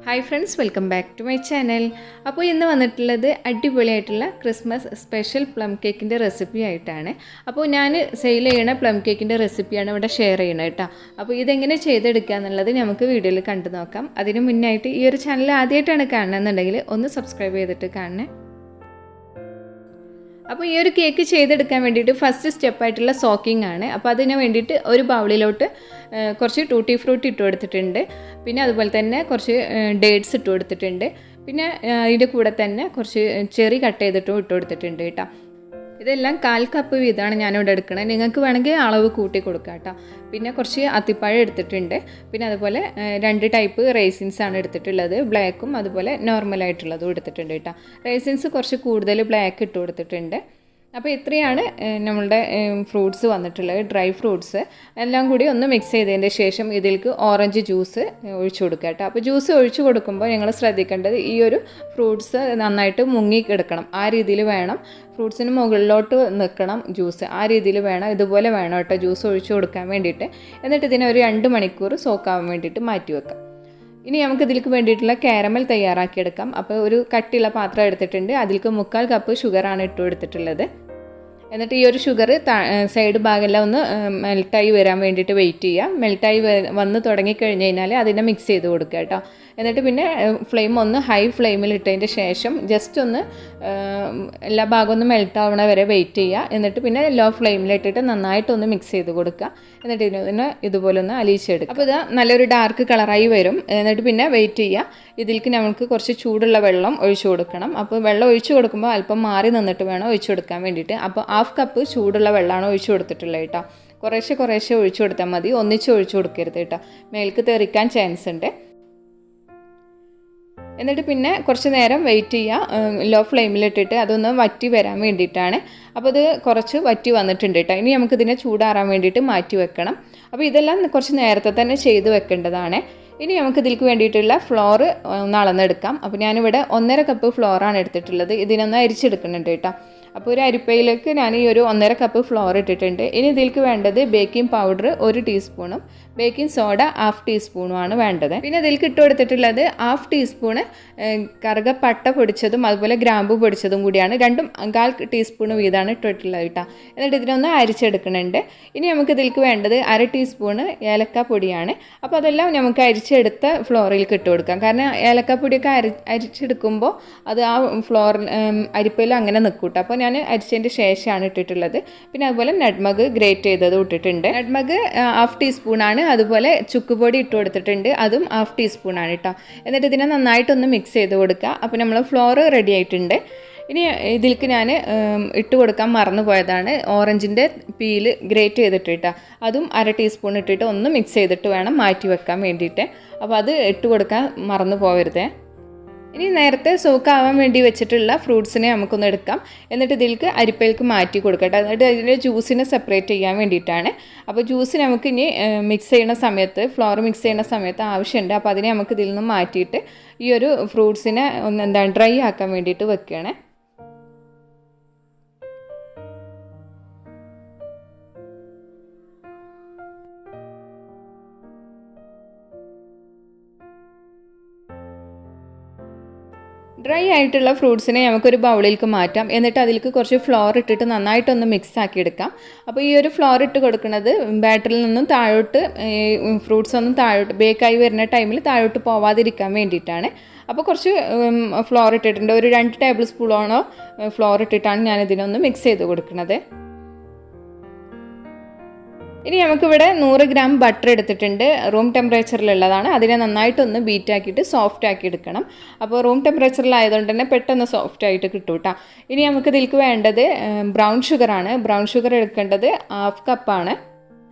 Hi friends, welcome back to my channel. അപ്പോൾ ഇന്ന് വന്നിട്ടുള്ളത് അടിപൊളിയായിട്ടുള്ള ക്രിസ്മസ് സ്പെഷ്യൽ പ്ലം കേക്കിൻ്റെ റെസിപ്പി ആയിട്ടാണ്. അപ്പോൾ ഞാൻ സെയിൽ ചെയ്യണ പ്ലം കേക്കിൻ്റെ റെസിപ്പിയാണ് ഇവിടെ ഷെയർ ചെയ്യണത് കേട്ടോ. അപ്പോൾ ഇതെങ്ങനെ ചെയ്തെടുക്കുക എന്നുള്ളത് നമുക്ക് വീഡിയോയിൽ കണ്ടു നോക്കാം. അതിന് മുന്നായിട്ട് ഈ ഒരു ചാനൽ ആദ്യമായിട്ടാണ് കാണുന്നതെന്നുണ്ടെങ്കിൽ ഒന്ന് സബ്സ്ക്രൈബ് ചെയ്തിട്ട് കാണണേ. അപ്പോൾ ഈ ഒരു കേക്ക് ചെയ്തെടുക്കാൻ വേണ്ടിയിട്ട് ഫസ്റ്റ് സ്റ്റെപ്പായിട്ടുള്ള സോക്കിംഗ് ആണ്. അപ്പോൾ അതിന് വേണ്ടിയിട്ട് ഒരു ബൗളിലോട്ട് കുറച്ച് ടൂട്ടി ഫ്രൂട്ടി ഇട്ട് കൊടുത്തിട്ടുണ്ട്. പിന്നെ അതുപോലെ തന്നെ കുറച്ച് ഡേറ്റ്സ് ഇട്ട് കൊടുത്തിട്ടുണ്ട്. പിന്നെ ഇതിൻ്റെ കൂടെ തന്നെ കുറച്ച് ചെറി കട്ട് ചെയ്തിട്ടും ഇട്ട് കൊടുത്തിട്ടുണ്ട് കേട്ടോ. ഇതെല്ലാം 1/4 കപ്പ് വീതമാണ് ഞാനിവിടെ എടുക്കുന്നത്. നിങ്ങൾക്ക് വേണമെങ്കിൽ അളവ് കൂട്ടി കൊടുക്കാം കേട്ടോ. പിന്നെ കുറച്ച് അത്തിപ്പഴം എടുത്തിട്ടുണ്ട്. പിന്നെ അതുപോലെ 2 ടൈപ്പ് റൈസിൻസാണ് എടുത്തിട്ടുള്ളത്. ബ്ലാക്കും അതുപോലെ നോർമലായിട്ടുള്ളതും എടുത്തിട്ടുണ്ട് കേട്ടോ. റൈസിൻസ് കുറച്ച് കൂടുതൽ ബ്ലാക്ക് ഇട്ട് കൊടുത്തിട്ടുണ്ട്. അപ്പോൾ ഇത്രയാണ് നമ്മളുടെ ഫ്രൂട്ട്സ് വന്നിട്ടുള്ളത്, ഡ്രൈ ഫ്രൂട്ട്സ് എല്ലാം കൂടി ഒന്ന് മിക്സ് ചെയ്തതിൻ്റെ ശേഷം ഇതിലേക്ക് ഓറഞ്ച് ജ്യൂസ് ഒഴിച്ചു കൊടുക്കുക കേട്ടോ. അപ്പോൾ ജ്യൂസ് ഒഴിച്ചു കൊടുക്കുമ്പോൾ ഞങ്ങൾ ശ്രദ്ധിക്കേണ്ടത് ഈ ഒരു ഫ്രൂട്ട്സ് നന്നായിട്ട് മുങ്ങി കിടക്കണം. ആ രീതിയിൽ വേണം, ഫ്രൂട്ട്സിന് മുകളിലോട്ട് നിൽക്കണം ജ്യൂസ്. ആ രീതിയിൽ വേണം, ഇതുപോലെ വേണം കേട്ടോ ജ്യൂസ് ഒഴിച്ചു കൊടുക്കാൻ വേണ്ടിയിട്ട്. എന്നിട്ട് ഇതിനെ ഒരു 2 മണിക്കൂർ സോക്കാവാൻ വേണ്ടിയിട്ട് മാറ്റി വെക്കാം. ഇനി നമുക്ക് ഇതിലേക്ക് വേണ്ടിയിട്ടുള്ള കാരമൽ തയ്യാറാക്കിയെടുക്കാം. അപ്പോൾ ഒരു കട്ടിയുള്ള പാത്രം എടുത്തിട്ടുണ്ട്. അതിലേക്ക് 3/4 കപ്പ് ഷുഗറാണ് ഇട്ട് കൊടുത്തിട്ടുള്ളത്. എന്നിട്ട് ഈ ഒരു ഷുഗർ സൈഡ് ഭാഗമെല്ലാം ഒന്ന് മെൽട്ടായി വരാൻ വേണ്ടിയിട്ട് വെയിറ്റ് ചെയ്യുക. മെൽട്ടായി വന്ന് തുടങ്ങിക്കഴിഞ്ഞ് കഴിഞ്ഞാൽ അതിനെ മിക്സ് ചെയ്ത് കൊടുക്കുക കേട്ടോ. എന്നിട്ട് പിന്നെ ഫ്ലെയിം ഒന്ന് ഹൈ ഫ്ലെയിമിൽ ഇട്ടതിൻ്റെ ശേഷം ജസ്റ്റ് ഒന്ന് എല്ലാ ഭാഗവും ഒന്ന് മെൽട്ടാവണ വരെ വെയിറ്റ് ചെയ്യുക. എന്നിട്ട് പിന്നെ ലോ ഫ്ലെയിമിലിട്ടിട്ട് നന്നായിട്ടൊന്ന് മിക്സ് ചെയ്ത് കൊടുക്കുക. എന്നിട്ട് ഇതിനെ ഇതുപോലെ ഒന്ന് അലിയിച്ചെടുക്കുക. അപ്പോൾ ഇത് നല്ലൊരു ഡാർക്ക് കളറായി വരും. എന്നിട്ട് പിന്നെ വെയിറ്റ് ചെയ്യുക. ഇതിലേക്ക് നമുക്ക് കുറച്ച് ചൂടുള്ള വെള്ളം ഒഴിച്ചു കൊടുക്കണം. അപ്പോൾ വെള്ളം ഒഴിച്ചു കൊടുക്കുമ്പോൾ അല്പം മാറി നിന്നിട്ട് വേണം ഒഴിച്ചു കൊടുക്കാൻ വേണ്ടിയിട്ട്. അപ്പോൾ 1/2 കപ്പ് ചൂടുള്ള വെള്ളമാണ് ഒഴിച്ചു കൊടുത്തിട്ടുള്ളത് കേട്ടോ. കുറേശ്ശെ ഒഴിച്ചു കൊടുത്താൽ മതി, ഒന്നിച്ച് ഒഴിച്ചു കൊടുക്കരുത് കേട്ടോ, മേൽക്ക് തെറിക്കാൻ ചാൻസ് ഉണ്ട്. എന്നിട്ട് പിന്നെ കുറച്ച് നേരം വെയിറ്റ് ചെയ്യുക, ലോ ഫ്ലെയിമിലിട്ടിട്ട് അതൊന്ന് വറ്റി വരാൻ വേണ്ടിയിട്ടാണ്. അപ്പോൾ ഇത് കുറച്ച് വറ്റി വന്നിട്ടുണ്ട് കേട്ടോ. ഇനി നമുക്കിതിനെ ചൂടാറാൻ വേണ്ടിയിട്ട് മാറ്റി വെക്കണം. അപ്പോൾ ഇതെല്ലാം കുറച്ച് നേരത്തെ തന്നെ ചെയ്ത് വെക്കേണ്ടതാണ്. ഇനി നമുക്ക് ഇതിലേക്ക് വേണ്ടിയിട്ടുള്ള ഫ്ലോർ ഒന്ന് അളന്നെടുക്കാം. അപ്പോൾ ഞാനിവിടെ 1.5 കപ്പ് ഫ്ലോറാണ് എടുത്തിട്ടുള്ളത്. ഇതിനൊന്ന് അരിച്ചെടുക്കുന്നുണ്ട് കേട്ടോ. അപ്പോൾ ഒരു അരിപ്പയിലേക്ക് ഞാൻ ഈ ഒരു 1.5 കപ്പ് ഫ്ലോർ ഇട്ടിട്ടുണ്ട്. ഇനി ഇതിലേക്ക് വേണ്ടത് ബേക്കിംഗ് പൗഡർ 1 ടീസ്പൂണും ബേക്കിംഗ് സോഡ 1/2 ടീസ്പൂണുമാണ് വേണ്ടത്. പിന്നെ ഇതിലേക്ക് ഇട്ട് കൊടുത്തിട്ടുള്ളത് 1/2 ടീസ്പൂണ് കറുകപ്പട്ട പൊടിച്ചതും അതുപോലെ ഗ്രാമ്പു പൊടിച്ചതും കൂടിയാണ്. 1/4 ടീസ്പൂണ് വീതമാണ് ഇട്ടിട്ടുള്ളത് കേട്ടോ. എന്നിട്ട് ഇതിനൊന്ന് അരിച്ചെടുക്കുന്നുണ്ട്. ഇനി നമുക്ക് ഇതിലേക്ക് വേണ്ടത് 1/2 ടീസ്പൂണ് ഏലക്ക പൊടിയാണ്. അപ്പോൾ അതെല്ലാം നമുക്ക് അരിച്ചെടുത്ത ഫ്ലോറിലേക്ക് ഇട്ട് കൊടുക്കാം. കാരണം ഏലക്കപ്പൊടിയൊക്കെ അരിച്ചെടുക്കുമ്പോൾ അത് ആ അരിപ്പയിൽ അങ്ങനെ നിൽക്കും കേട്ടോ. അപ്പോൾ ഞാൻ അരിച്ചതിൻ്റെ ശേഷമാണ് ഇട്ടിട്ടുള്ളത്. പിന്നെ അതുപോലെ നട്ട്മഗ് ഗ്രേറ്റ് ചെയ്തത് ഇട്ടിട്ടുണ്ട്. നട്ട്മഗ് 1/2 ടീസ്പൂണാണ്. അതുപോലെ ചുക്കുപൊടി ഇട്ട് കൊടുത്തിട്ടുണ്ട്, അതും 1/2 ടീസ്പൂണാണ് കേട്ടോ. എന്നിട്ട് ഇതിനെ നന്നായിട്ടൊന്ന് മിക്സ് ചെയ്ത് കൊടുക്കുക. അപ്പോൾ നമ്മൾ ഫ്ലോർ റെഡി ആയിട്ടുണ്ട്. ഇനി ഇതിലേക്ക് ഞാൻ ഇട്ട് കൊടുക്കാൻ മറന്നു പോയതാണ് ഓറഞ്ചിൻ്റെ പീല് ഗ്രേറ്റ് ചെയ്തിട്ട് കേട്ടോ. അതും 1/2 ടീസ്പൂൺ ഇട്ടിട്ട് ഒന്ന് മിക്സ് ചെയ്തിട്ട് വേണം മാറ്റി വെക്കാൻ വേണ്ടിയിട്ട്. അപ്പോൾ അത് ഇട്ട് കൊടുക്കാൻ മറന്നു പോകരുതേ. ഇനി നേരത്തെ സോക്കാവാൻ വേണ്ടി വെച്ചിട്ടുള്ള ഫ്രൂട്ട്സിനെ നമുക്കൊന്ന് എടുക്കാം. എന്നിട്ട് ഇതിലേക്ക് അരിപ്പയിലേക്ക് മാറ്റി കൊടുക്കട്ടെ. എന്നിട്ട് അതിൻ്റെ ജ്യൂസിനെ സെപ്പറേറ്റ് ചെയ്യാൻ വേണ്ടിയിട്ടാണ്. അപ്പോൾ ജ്യൂസ് നമുക്ക് ഇനി മിക്സ് ചെയ്യുന്ന സമയത്ത്, ഫ്ലോർ മിക്സ് ചെയ്യുന്ന സമയത്ത് ആവശ്യമുണ്ട്. അപ്പോൾ അതിനെ നമുക്ക് ഇതിൽ നിന്ന് മാറ്റിയിട്ട് ഈ ഒരു ഫ്രൂട്ട്സിനെ ഒന്ന് ഡ്രൈ ആക്കാൻ വേണ്ടിയിട്ട് വെക്കുകയാണ്. ഡ്രൈ ആയിട്ടുള്ള ഫ്രൂട്ട്സിനെ നമുക്കൊരു ബൗളിലേക്ക് മാറ്റാം. എന്നിട്ട് അതിലേക്ക് കുറച്ച് ഫ്ലോർ ഇട്ടിട്ട് നന്നായിട്ടൊന്ന് മിക്സ് ആക്കി എടുക്കാം. അപ്പോൾ ഈ ഒരു ഫ്ലോർ ഇട്ട് കൊടുക്കുന്നത് ബാറ്ററിൽ നിന്നും താഴോട്ട് ഫ്രൂട്ട്സ് ഒന്നും താഴോട്ട് ബേക്കായി വരുന്ന ടൈമിൽ താഴോട്ട് പോവാതിരിക്കാൻ വേണ്ടിയിട്ടാണ്. അപ്പോൾ കുറച്ച് ഫ്ലോർ ഇട്ടിട്ടുണ്ട്. ഒരു 2 ടേബിൾ സ്പൂണോ ഫ്ലോർ ഇട്ടിട്ടാണ് ഞാനിതിനൊന്ന് മിക്സ് ചെയ്ത് കൊടുക്കുന്നത്. ഇനി നമുക്കിവിടെ 100 ഗ്രാം ബട്ടർ എടുത്തിട്ടുണ്ട്. റൂം ടെമ്പറേച്ചറിലുള്ളതാണ്. അതിനെ നന്നായിട്ടൊന്ന് ബീറ്റാക്കിയിട്ട് സോഫ്റ്റ് ആക്കി എടുക്കണം. അപ്പോൾ റൂം ടെമ്പറേച്ചറിലായതുകൊണ്ട് തന്നെ പെട്ടെന്ന് സോഫ്റ്റ് ആയിട്ട് കിട്ടും കേട്ടോ. ഇനി നമുക്ക് ഇതിലേക്ക് വേണ്ടത് ബ്രൗൺ ഷുഗറാണ്. ബ്രൗൺ ഷുഗർ എടുക്കേണ്ടത് 1/2 കപ്പാണ്.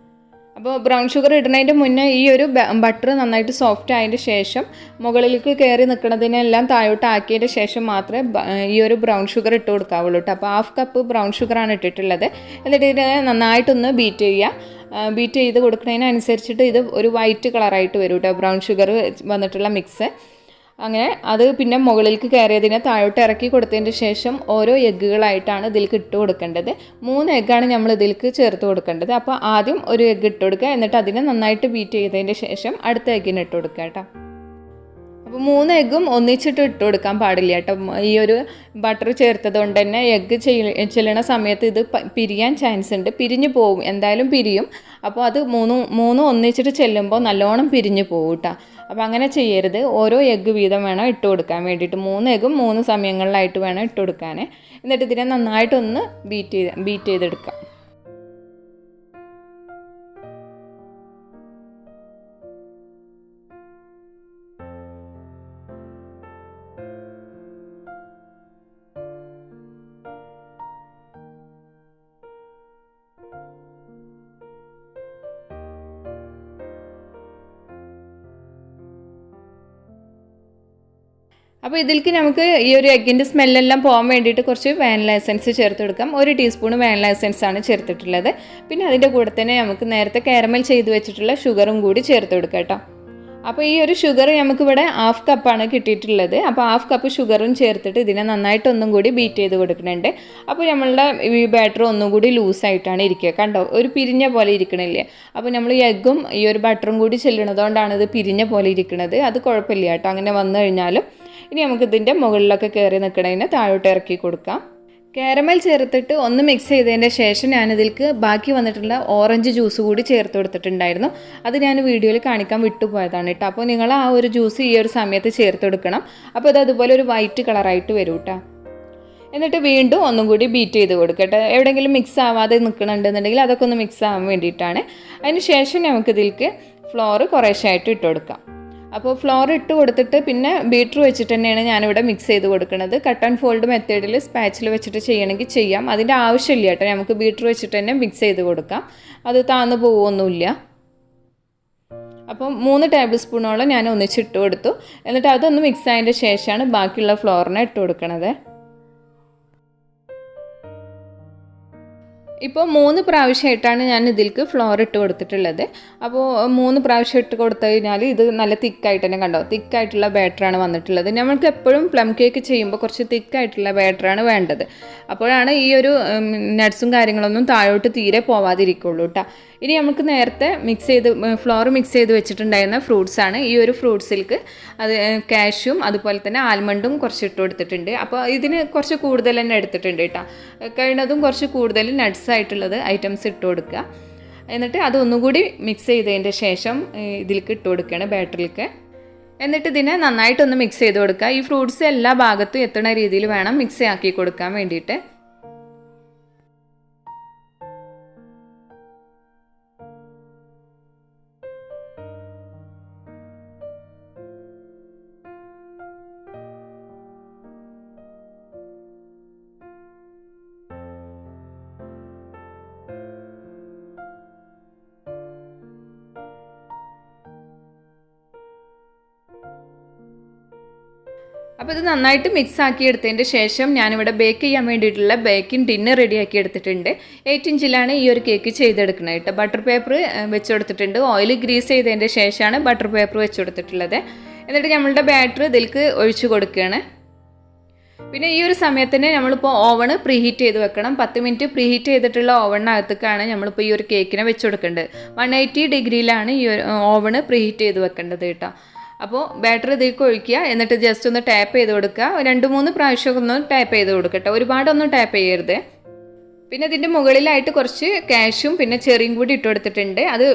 അപ്പോൾ ബ്രൗൺ ഷുഗർ ഇടുന്നതിൻ്റെ മുന്നേ ഈ ഒരു ബട്ടർ നന്നായിട്ട് സോഫ്റ്റ് ആയതിൻ്റെ ശേഷം മുകളിലേക്ക് കയറി നിൽക്കുന്നതിനെല്ലാം താഴോട്ട് ആക്കിയതിൻ്റെ ശേഷം മാത്രമേ ഈ ഒരു ബ്രൗൺ ഷുഗർ ഇട്ട് കൊടുക്കാവുള്ളൂ കേട്ടോ. അപ്പോൾ 1/2 കപ്പ് ബ്രൗൺ ഷുഗറാണ് ഇട്ടിട്ടുള്ളത്. എന്നിട്ട് ഇതിനെ നന്നായിട്ടൊന്ന് ബീറ്റ് ചെയ്യുക. ബീറ്റ് ചെയ്ത് കൊടുക്കുന്നതിനനുസരിച്ചിട്ട് ഇത് ഒരു വൈറ്റ് കളറായിട്ട് വരും കേട്ടോ, ബ്രൗൺ ഷുഗർ വന്നിട്ടുള്ള മിക്സ്. അങ്ങനെ അത് പിന്നെ മുകളിലേക്ക് കയറിയതിനെ താഴോട്ട് ഇറക്കി കൊടുത്തതിന് ശേഷം ഓരോ എഗ്ഗുകളായിട്ടാണ് ഇതിലേക്ക് ഇട്ട് കൊടുക്കേണ്ടത്. 3 എഗ്ഗാണ് നമ്മൾ ഇതിലേക്ക് ചേർത്ത് കൊടുക്കേണ്ടത്. അപ്പോൾ ആദ്യം ഒരു എഗ്ഗ് ഇട്ട് കൊടുക്കുക, എന്നിട്ട് അതിനെ നന്നായിട്ട് ബീറ്റ് ചെയ്തതിന് ശേഷം അടുത്ത എഗ്ഗിന് ഇട്ട് കൊടുക്കുക കേട്ടോ. അപ്പോൾ 3 എഗ്ഗും ഒന്നിച്ചിട്ട് ഇട്ട് കൊടുക്കാൻ പാടില്ല കേട്ടോ. ഈ ഒരു ബട്ടർ ചേർത്തത് കൊണ്ട് തന്നെ എഗ്ഗ് ചെല്ലണ സമയത്ത് ഇത് പിരിയാൻ ചാൻസ് ഉണ്ട്, പിരിഞ്ഞു പോവും, എന്തായാലും പിരിയും. അപ്പോൾ അത് മൂന്നും ഒന്നിച്ചിട്ട് ചെല്ലുമ്പോൾ നല്ലോണം പിരിഞ്ഞു പോകും കേട്ടോ. അപ്പോൾ അങ്ങനെ ചെയ്യരുത്. ഓരോ എഗ്ഗ് വീതം വേണം ഇട്ട് കൊടുക്കാൻ വേണ്ടിയിട്ട്. 3 എഗ്ഗും 3 സമയങ്ങളിലായിട്ട് വേണം ഇട്ട് കൊടുക്കാൻ. എന്നിട്ട് ഇതിനെ നന്നായിട്ടൊന്ന് ബീറ്റ് ചെയ്തെടുക്കാം. അപ്പോൾ ഇതിലേക്ക് നമുക്ക് ഈ ഒരു എഗ്ഗിൻ്റെ സ്മെല്ലെല്ലാം പോകാൻ വേണ്ടിയിട്ട് കുറച്ച് വാനില എസൻസ് ചേർത്ത് കൊടുക്കാം. 1 ടീസ്പൂൺ വാനില എസൻസ് ആണ് ചേർത്തിട്ടുള്ളത്. പിന്നെ അതിൻ്റെ കൂടെ തന്നെ നമുക്ക് നേരത്തെ കാരമൽ ചെയ്ത് വെച്ചിട്ടുള്ള ഷുഗറും കൂടി ചേർത്ത് കൊടുക്കാം കേട്ടോ. അപ്പോൾ ഈ ഒരു ഷുഗർ നമുക്കിവിടെ 1/2 കപ്പാണ് കിട്ടിയിട്ടുള്ളത്. അപ്പോൾ 1/2 കപ്പ് ഷുഗറും ചേർത്തിട്ട് ഇതിനെ നന്നായിട്ടൊന്നും കൂടി ബീറ്റ് ചെയ്ത് കൊടുക്കുന്നുണ്ട്. അപ്പോൾ നമ്മളുടെ ഈ ബാറ്റർ ഒന്നും കൂടി ലൂസായിട്ടാണ് ഇരിക്കുക. കണ്ടോ, ഒരു പിരിഞ്ഞ പോലെ ഇരിക്കണില്ലേ? അപ്പോൾ നമ്മൾ ഈ എഗ്ഗും ഈ ഒരു ബട്ടറും കൂടി ചെല്ലണതുകൊണ്ടാണ് ഇത് പിരിഞ്ഞ പോലെ ഇരിക്കുന്നത്. അത് കുഴപ്പമില്ല കേട്ടോ, അങ്ങനെ വന്നു കഴിഞ്ഞാലും. ഇനി നമുക്കിതിൻ്റെ മുകളിലൊക്കെ കയറി നിൽക്കണതിന് താഴോട്ട് ഇറക്കി കൊടുക്കാം. കാരമൽ ചേർത്തിട്ട് ഒന്ന് മിക്സ് ചെയ്തതിൻ്റെ ശേഷം ഞാനിതിലേക്ക് ബാക്കി വന്നിട്ടുള്ള ഓറഞ്ച് ജ്യൂസ് കൂടി ചേർത്ത് കൊടുത്തിട്ടുണ്ടായിരുന്നു. അത് ഞാൻ വീഡിയോയിൽ കാണിക്കാൻ വിട്ടുപോയതാണ് കേട്ടോ. അപ്പോൾ നിങ്ങൾ ആ ഒരു ജ്യൂസ് ഈ ഒരു സമയത്ത് ചേർത്ത് കൊടുക്കണം. അപ്പോൾ ഇത് അതുപോലെ ഒരു വൈറ്റ് കളറായിട്ട് വരും കേട്ടോ. എന്നിട്ട് വീണ്ടും ഒന്നും കൂടി ബീറ്റ് ചെയ്ത് കൊടുക്കട്ടെ. എവിടെയെങ്കിലും മിക്സ് ആവാതെ നിൽക്കണമെന്നുണ്ടെങ്കിൽ അതൊക്കെ ഒന്ന് മിക്സ് ആവാൻ വേണ്ടിയിട്ടാണ്. അതിന് ശേഷം നമുക്കിതിലേക്ക് ഫ്ലോർ കുറേശ്ശായിട്ട് ഇട്ട് കൊടുക്കാം. അപ്പോൾ ഫ്ലോർ ഇട്ട് കൊടുത്തിട്ട് പിന്നെ ബീറ്റർ വെച്ചിട്ട് തന്നെയാണ് ഞാനിവിടെ മിക്സ് ചെയ്ത് കൊടുക്കുന്നത്. കട്ട് ആൻഡ് ഫോൾഡ് മെത്തേഡിൽ സ്പാച്ചിൽ വെച്ചിട്ട് ചെയ്യണമെങ്കിൽ ചെയ്യാം. അതിൻ്റെ ആവശ്യമില്ല കേട്ടോ, നമുക്ക് ബീറ്റർ വെച്ചിട്ട് തന്നെ മിക്സ് ചെയ്ത് കൊടുക്കാം. അത് താന്ന് പോവുമൊന്നുമില്ല. അപ്പം 3 ടേബിൾ സ്പൂണോളം ഞാൻ ഒന്നിച്ചിട്ട് കൊടുത്തു. എന്നിട്ട് അതൊന്ന് മിക്സ് ആയതിൻ്റെ ശേഷമാണ് ബാക്കിയുള്ള ഫ്ലോറിനെ ഇട്ട് കൊടുക്കണത്. ഇപ്പോൾ 3 പ്രാവശ്യമായിട്ടാണ് ഞാൻ ഇതിലേക്ക് ഫ്ലോർ ഇട്ട് കൊടുത്തിട്ടുള്ളത്. അപ്പോൾ 3 പ്രാവശ്യം ഇട്ട് കൊടുത്തു കഴിഞ്ഞാൽ ഇത് നല്ല തിക്കായിട്ട് തന്നെ, കണ്ടോ, തിക്കായിട്ടുള്ള ബാറ്ററാണ് വന്നിട്ടുള്ളത്. നമ്മൾക്ക് എപ്പോഴും പ്ലം കേക്ക് ചെയ്യുമ്പോൾ കുറച്ച് തിക്കായിട്ടുള്ള ബാറ്ററാണ് വേണ്ടത്. അപ്പോഴാണ് ഈ ഒരു നട്ട്സും കാര്യങ്ങളൊന്നും താഴോട്ട് തീരെ പോവാതിരിക്കുള്ളൂ കേട്ടോ. ഇനി നമുക്ക് നേരത്തെ ഫ്ലോർ മിക്സ് ചെയ്ത് വെച്ചിട്ടുണ്ടായിരുന്ന ഫ്രൂട്ട്സാണ്. ഈ ഒരു ഫ്രൂട്ട്സിലേക്ക് അത് കാഷ്യും അതുപോലെ തന്നെ ആൽമണ്ടും കുറച്ച് ഇട്ട് കൊടുത്തിട്ടുണ്ട്. അപ്പോൾ ഇതിന് കുറച്ച് കൂടുതൽ തന്നെ എടുത്തിട്ടുണ്ട് കേട്ടോ. കഴിയുന്നതും കുറച്ച് കൂടുതൽ നട്ട്സ് ആയിട്ടുള്ളത് ഐറ്റംസ് ഇട്ട് കൊടുക്കുക. എന്നിട്ട് അതൊന്നുകൂടി മിക്സ് ചെയ്തതിൻ്റെ ശേഷം ഇതിലേക്ക് ഇട്ട് കൊടുക്കുകയാണ്, ബാറ്ററിലേക്ക്. എന്നിട്ട് ഇതിനെ നന്നായിട്ടൊന്ന് മിക്സ് ചെയ്ത് കൊടുക്കുക. ഈ ഫ്രൂട്ട്സ് എല്ലാ ഭാഗത്തും എത്തുന്ന രീതിയിൽ വേണം മിക്സ് ആക്കി കൊടുക്കാൻ വേണ്ടിയിട്ട്. അപ്പോൾ ഇത് നന്നായിട്ട് മിക്സ് ആക്കി എടുത്തതിൻ്റെ ശേഷം ഞാനിവിടെ ബേക്ക് ചെയ്യാൻ വേണ്ടിയിട്ടുള്ള ബേക്കിംഗ് ടിന്ന് റെഡിയാക്കി എടുത്തിട്ടുണ്ട്. 8 ഇഞ്ചിലാണ് ഈ ഒരു കേക്ക് ചെയ്തെടുക്കുന്നത് കേട്ടോ. ബട്ടർ പേപ്പർ വെച്ച് കൊടുത്തിട്ടുണ്ട്. ഓയിൽ ഗ്രീസ് ചെയ്തതിൻ്റെ ശേഷമാണ് ബട്ടർ പേപ്പർ വെച്ച് കൊടുത്തിട്ടുള്ളത്. എന്നിട്ട് നമ്മളുടെ ബാറ്റർ ഇതിലേക്ക് ഒഴിച്ചു കൊടുക്കുകയാണ്. പിന്നെ ഈ ഒരു സമയത്തിന് നമ്മളിപ്പോൾ ഓവണ് പ്രീഹീറ്റ് ചെയ്ത് വെക്കണം. 10 മിനിറ്റ് പ്രീഹീറ്റ് ചെയ്തിട്ടുള്ള ഓവണിനകത്തേക്കാണ് നമ്മളിപ്പോൾ ഈ ഒരു കേക്കിനെ വെച്ച് കൊടുക്കേണ്ടത്. 180 ഡിഗ്രിയിലാണ് ഈ ഒരു ഓവണ് പ്രീഹീറ്റ് ചെയ്ത് വെക്കേണ്ടത് കേട്ടോ. അപ്പോൾ ബാറ്റർ ഇതിലേക്ക് ഒഴിക്കുക. എന്നിട്ട് ജസ്റ്റ് ഒന്ന് ടാപ്പ് ചെയ്ത് കൊടുക്കുക. 2-3 പ്രാവശ്യമൊക്കെ ഒന്ന് ടാപ്പ് ചെയ്ത് കൊടുക്കട്ടെ, ഒരുപാടൊന്നും ടാപ്പ് ചെയ്യരുത്. പിന്നെ ഇതിൻ്റെ മുകളിലായിട്ട് കുറച്ച് കാഷ്യും പിന്നെ ചെറിയും കൂടി ഇട്ട് കൊടുത്തിട്ടുണ്ട്. അത്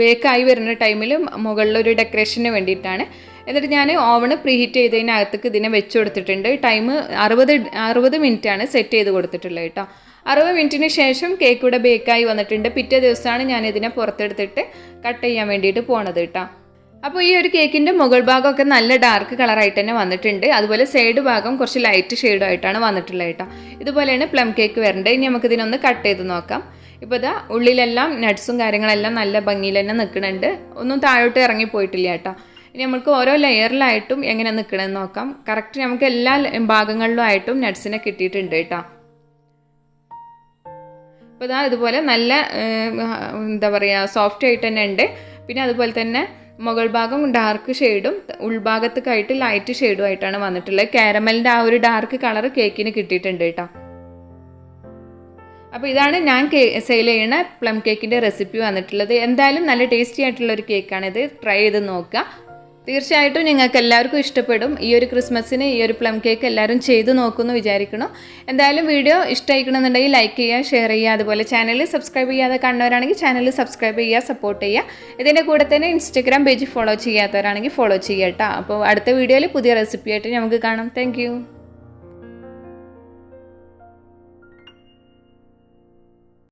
ബേക്കായി വരുന്ന ടൈമിൽ മുകളിലൊരു ഡെക്കറേഷന് വേണ്ടിയിട്ടാണ്. എന്നിട്ട് ഞാൻ ഓവണ് പ്രീഹീറ്റ് ചെയ്തതിനകത്തേക്ക് ഇതിനെ വെച്ച് കൊടുത്തിട്ടുണ്ട്. ടൈം 60 മിനിറ്റാണ് സെറ്റ് ചെയ്ത് കൊടുത്തിട്ടുള്ളത് കേട്ടോ. 60 മിനിറ്റിന് ശേഷം കേക്ക് ഇവിടെ ബേക്കായി വന്നിട്ടുണ്ട്. പിറ്റേ ദിവസമാണ് ഞാൻ ഇതിനെ പുറത്തെടുത്തിട്ട് കട്ട് ചെയ്യാൻ വേണ്ടിയിട്ട് പോണത് കേട്ടോ. അപ്പോൾ ഈ ഒരു കേക്കിൻ്റെ മുകൾ ഭാഗമൊക്കെ നല്ല ഡാർക്ക് കളറായിട്ട് തന്നെ വന്നിട്ടുണ്ട്. അതുപോലെ സൈഡ് ഭാഗം കുറച്ച് ലൈറ്റ് ഷെയ്ഡായിട്ടാണ് വന്നിട്ടുള്ളത് കേട്ടോ. ഇതുപോലെയാണ് പ്ലം കേക്ക് വരേണ്ടത്. ഇനി നമുക്കിതിനൊന്ന് കട്ട് ചെയ്ത് നോക്കാം. ഇപ്പോൾ ഇതാ ഉള്ളിലെല്ലാം നട്ട്സും കാര്യങ്ങളെല്ലാം നല്ല ഭംഗിയിൽ തന്നെ നിൽക്കുന്നുണ്ട്. ഒന്നും താഴോട്ട് ഇറങ്ങിപ്പോയിട്ടില്ല കേട്ടോ. ഇനി നമുക്ക് ഓരോ ലെയറിലായിട്ടും എങ്ങനെ നിൽക്കണമെന്ന് നോക്കാം. കറക്റ്റ് നമുക്ക് എല്ലാ ഭാഗങ്ങളിലും ആയിട്ടും നട്ട്സിനെ കിട്ടിയിട്ടുണ്ട് കേട്ടോ. അപ്പോൾ ഇതാ ഇതുപോലെ നല്ല എന്താ പറയുക സോഫ്റ്റ് ആയിട്ട് തന്നെ ഉണ്ട്. പിന്നെ അതുപോലെ തന്നെ മുകൾ ഭാഗം ഡാർക്ക് ഷെയ്ഡും ഉൾഭാഗത്തേക്കായിട്ട് ലൈറ്റ് ഷെയ്ഡും ആയിട്ടാണ് വന്നിട്ടുള്ളത്. കാരമലിൻ്റെ ആ ഒരു ഡാർക്ക് കളർ കേക്കിന് കിട്ടിയിട്ടുണ്ട് കേട്ടോ. അപ്പോൾ ഇതാണ് ഞാൻ സെയിൽ ചെയ്യുന്ന പ്ലം കേക്കിൻ്റെ റെസിപ്പി വന്നിട്ടുള്ളത്. എന്തായാലും നല്ല ടേസ്റ്റി ആയിട്ടുള്ളൊരു കേക്കാണിത്. ട്രൈ ചെയ്ത് നോക്കുക. തീർച്ചയായിട്ടും നിങ്ങൾക്ക് എല്ലാവർക്കും ഇഷ്ടപ്പെടും. ഈ ഒരു ക്രിസ്മസിന് ഈ ഒരു പ്ലം കേക്ക് എല്ലാവരും ചെയ്ത് നോക്കുമെന്ന് വിചാരിക്കണം. എന്തായാലും വീഡിയോ ഇഷ്ടമായിക്കണമെന്നുണ്ടെങ്കിൽ ലൈക്ക് ചെയ്യുക, ഷെയർ ചെയ്യുക. അതുപോലെ ചാനൽ സബ്സ്ക്രൈബ് ചെയ്യാതെ കാണുന്നവരാണെങ്കിൽ ചാനൽ സബ്സ്ക്രൈബ് ചെയ്യുക, സപ്പോർട്ട് ചെയ്യുക. ഇതിൻ്റെ കൂടെ തന്നെ ഇൻസ്റ്റഗ്രാം പേജ് ഫോളോ ചെയ്യാത്തവരാണെങ്കിൽ ഫോളോ ചെയ്യുക കേട്ടോ. അപ്പോൾ അടുത്ത വീഡിയോയിൽ പുതിയ റെസിപ്പി ആയിട്ട് നമുക്ക് കാണാം. താങ്ക്